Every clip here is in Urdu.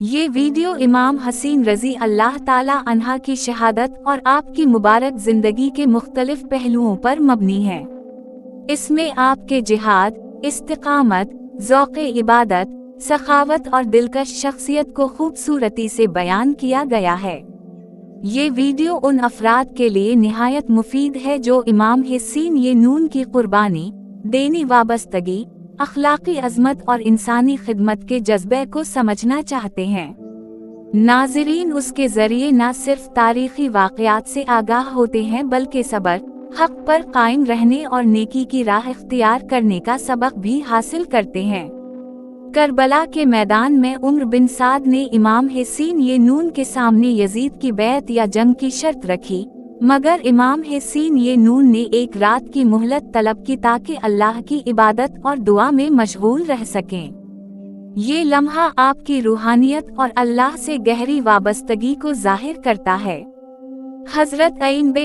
یہ ویڈیو امام حسین رضی اللہ تعالی عنہ کی شہادت اور آپ کی مبارک زندگی کے مختلف پہلوؤں پر مبنی ہے۔ اس میں آپ کے جہاد، استقامت، ذوق عبادت، سخاوت اور دلکش شخصیت کو خوبصورتی سے بیان کیا گیا ہے۔ یہ ویڈیو ان افراد کے لیے نہایت مفید ہے جو امام حسین ی کی قربانی، دینی وابستگی، اخلاقی عظمت اور انسانی خدمت کے جذبے کو سمجھنا چاہتے ہیں۔ ناظرین اس کے ذریعے نہ صرف تاریخی واقعات سے آگاہ ہوتے ہیں بلکہ صبر، حق پر قائم رہنے اور نیکی کی راہ اختیار کرنے کا سبق بھی حاصل کرتے ہیں۔ کربلا کے میدان میں عمر بن سعد نے امام حسین ی کے سامنے یزید کی بیعت یا جنگ کی شرط رکھی، مگر امام حسین ی نے ایک رات کی مہلت طلب کی تاکہ اللہ کی عبادت اور دعا میں مشغول رہ سکیں۔ یہ لمحہ آپ کی روحانیت اور اللہ سے گہری وابستگی کو ظاہر کرتا ہے۔ حضرت عین ب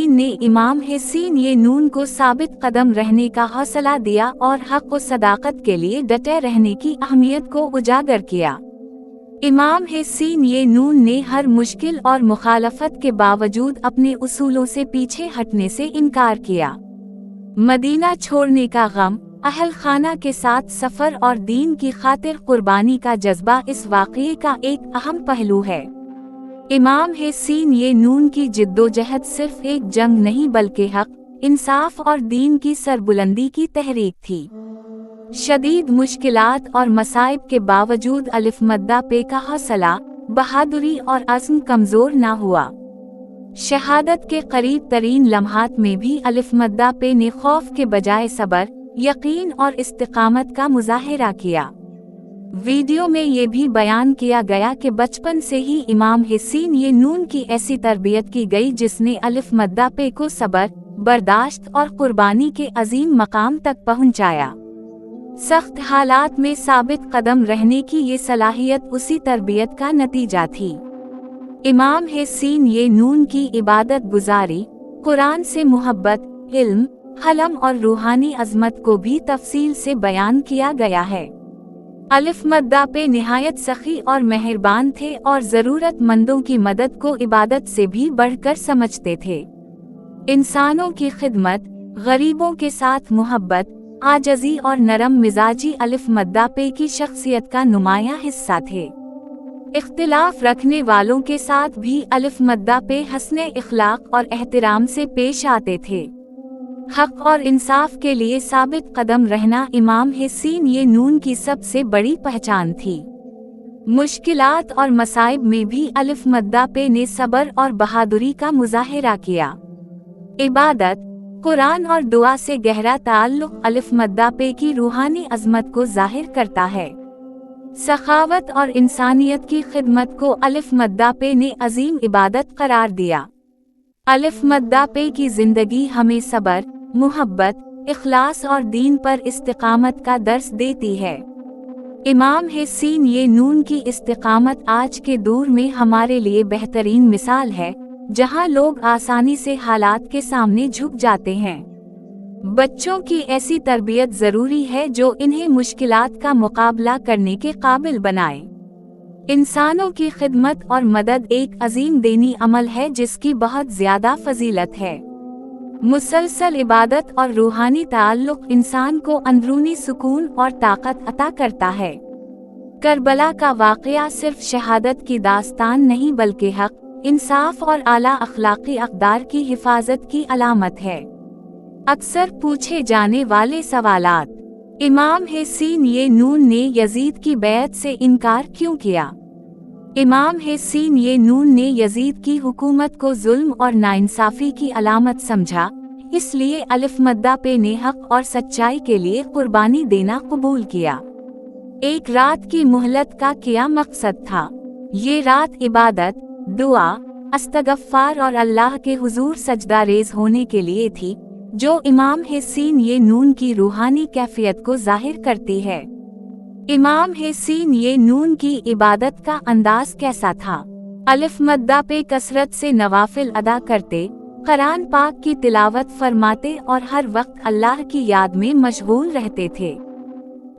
نے امام حسین ی کو ثابت قدم رہنے کا حوصلہ دیا اور حق و صداقت کے لیے ڈٹے رہنے کی اہمیت کو اجاگر کیا۔ امام حسین ی نے ہر مشکل اور مخالفت کے باوجود اپنے اصولوں سے پیچھے ہٹنے سے انکار کیا۔ مدینہ چھوڑنے کا غم، اہل خانہ کے ساتھ سفر اور دین کی خاطر قربانی کا جذبہ اس واقعے کا ایک اہم پہلو ہے۔ امام حسین ی کی جدوجہد صرف ایک جنگ نہیں بلکہ حق، انصاف اور دین کی سربلندی کی تحریک تھی۔ شدید مشکلات اور مصائب کے باوجود الف مدہ پہ کا حوصلہ، بہادری اور عزم کمزور نہ ہوا۔ شہادت کے قریب ترین لمحات میں بھی الف مدہ پہ نے خوف کے بجائے صبر، یقین اور استقامت کا مظاہرہ کیا۔ ویڈیو میں یہ بھی بیان کیا گیا کہ بچپن سے ہی امام حسین ی کی ایسی تربیت کی گئی جس نے الف مدہ پہ کو صبر، برداشت اور قربانی کے عظیم مقام تک پہنچایا۔ سخت حالات میں ثابت قدم رہنے کی یہ صلاحیت اسی تربیت کا نتیجہ تھی۔ امام حسین ی کی عبادت گزاری، قرآن سے محبت، علم، حلم اور روحانی عظمت کو بھی تفصیل سے بیان کیا گیا ہے۔ الف مدہ پہ نہایت سخی اور مہربان تھے اور ضرورت مندوں کی مدد کو عبادت سے بھی بڑھ کر سمجھتے تھے۔ انسانوں کی خدمت، غریبوں کے ساتھ محبت، عاجزی اور نرم مزاجی الف مدہ پہ کی شخصیت کا نمایاں حصہ تھے۔ اختلاف رکھنے والوں کے ساتھ بھی الف مدہ پہ حسن اخلاق اور احترام سے پیش آتے تھے۔ حق اور انصاف کے لیے ثابت قدم رہنا امام حسین ی کی سب سے بڑی پہچان تھی۔ مشکلات اور مصائب میں بھی الف مدہ پہ نے صبر اور بہادری کا مظاہرہ کیا۔ عبادت، قرآن اور دعا سے گہرا تعلق الف مدہ پہ کی روحانی عظمت کو ظاہر کرتا ہے۔ سخاوت اور انسانیت کی خدمت کو الف مدہ پہ نے عظیم عبادت قرار دیا۔ الف مدہ پہ کی زندگی ہمیں صبر، محبت، اخلاص اور دین پر استقامت کا درس دیتی ہے۔ امام حسین ی کی استقامت آج کے دور میں ہمارے لیے بہترین مثال ہے، جہاں لوگ آسانی سے حالات کے سامنے جھک جاتے ہیں۔ بچوں کی ایسی تربیت ضروری ہے جو انہیں مشکلات کا مقابلہ کرنے کے قابل بنائے۔ انسانوں کی خدمت اور مدد ایک عظیم دینی عمل ہے جس کی بہت زیادہ فضیلت ہے۔ مسلسل عبادت اور روحانی تعلق انسان کو اندرونی سکون اور طاقت عطا کرتا ہے۔ کربلا کا واقعہ صرف شہادت کی داستان نہیں بلکہ حق، انصاف اور اعلیٰ اخلاقی اقدار کی حفاظت کی علامت ہے۔ اکثر پوچھے جانے والے سوالات: امام حسین ی نے یزید کی بیعت سے انکار کیوں کیا؟ امام حسین ی نے یزید کی حکومت کو ظلم اور ناانصافی کی علامت سمجھا، اس لیے الف مدہ پہ نے حق اور سچائی کے لیے قربانی دینا قبول کیا۔ ایک رات کی مہلت کا کیا مقصد تھا؟ یہ رات عبادت، دعا، استغفار اور اللہ کے حضور سجدہ ریز ہونے کے لیے تھی، جو امام حسین ی کی روحانی کیفیت کو ظاہر کرتی ہے۔ امام حسین ی کی عبادت کا انداز کیسا تھا؟ الف مدہ پہ کثرت سے نوافل ادا کرتے، قرآن پاک کی تلاوت فرماتے اور ہر وقت اللہ کی یاد میں مشغول رہتے تھے۔